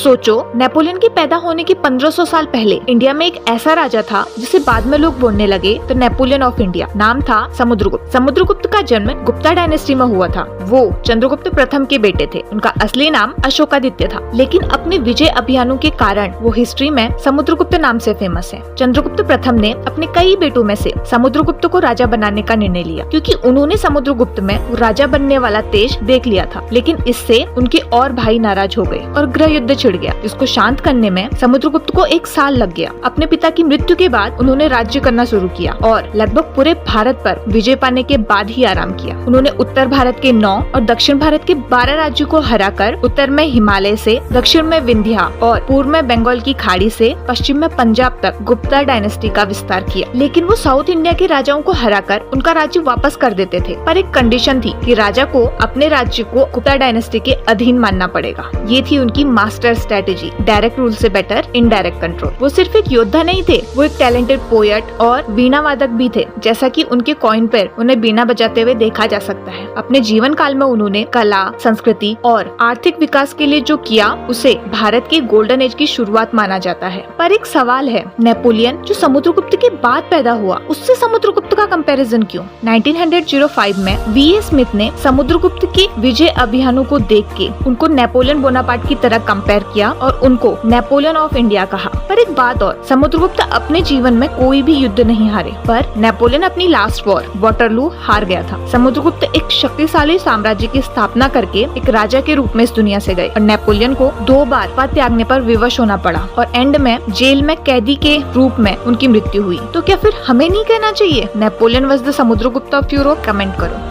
सोचो, नेपोलियन के पैदा होने के 1500 साल पहले इंडिया में एक ऐसा राजा था जिसे बाद में लोग बोलने लगे तो नेपोलियन ऑफ इंडिया। नाम था समुद्रगुप्त। समुद्रगुप्त का जन्म गुप्ता डायनेस्टी में हुआ था। वो चंद्रगुप्त प्रथम के बेटे थे। उनका असली नाम अशोकादित्य था, लेकिन अपने विजय अभियानों के कारण वो हिस्ट्री में समुद्रगुप्त नाम से फेमस है। चंद्रगुप्त प्रथम ने अपने कई बेटों में से समुद्रगुप्त को राजा बनाने का निर्णय लिया, क्योंकि उन्होंने समुद्रगुप्त में राजा बनने वाला तेज देख लिया था। लेकिन इससे उनके और भाई नाराज हो गए और गृह युद्ध छिड़ गया, जिसको शांत करने में समुद्रगुप्त को 1 साल लग गया। अपने पिता की मृत्यु के बाद उन्होंने राज्य करना शुरू किया और लगभग पूरे भारत पर विजय पाने के बाद ही आराम किया। उन्होंने उत्तर भारत के 9 और दक्षिण भारत के 12 राज्यों को हराकर उत्तर में हिमालय से, दक्षिण में विंध्या और पूर्व में बंगाल की खाड़ी से पश्चिम में पंजाब तक गुप्ता डायनेस्टी का विस्तार किया। लेकिन वो साउथ इंडिया के राजाओं को हराकर उनका राज्य वापस कर देते थे, पर एक कंडीशन थी कि राजा को अपने राज्य को गुप्ता डायनेस्टी के अधीन मानना पड़ेगा। ये थी उनकी मास्टर स्ट्रेटेजी, डायरेक्ट रूल से बेटर इनडायरेक्ट कंट्रोल। वो सिर्फ एक योद्धा नहीं थे, वो एक टैलेंटेड पोएट और वीणा वादक भी थे, जैसा कि उनके कॉइन पर उन्हें वीणा बजाते हुए देखा जा सकता है। अपने जीवन काल में उन्होंने कला, संस्कृति और आर्थिक विकास के लिए जो किया, उसे भारत के गोल्डन एज की शुरुआत माना जाता है। पर एक सवाल है, नेपोलियन जो समुद्रगुप्त के बाद पैदा हुआ, उससे समुद्रगुप्त का कंपैरिजन क्यों? 1905 में वी.ए. स्मिथ ने समुद्रगुप्त के विजय अभियानों को देख के उनको नेपोलियन बोनापार्ट की तरह कंपेयर किया और उनको नेपोलियन ऑफ इंडिया कहा। पर एक बात और, समुद्रगुप्त अपने जीवन में कोई भी युद्ध नहीं हारे, पर नेपोलियन अपनी लास्ट वॉर वाटरलू हार गया था। समुद्रगुप्त एक शक्तिशाली साम्राज्य की स्थापना करके एक राजा के रूप में इस दुनिया से गए और नेपोलियन को 2 बार पद त्यागने पर विवश होना पड़ा और एंड में जेल में कैदी के रूप में उनकी मृत्यु हुई। तो क्या फिर हमें नहीं कहना चाहिए Napoleon was the Samudragupta of Europe? Comment करो।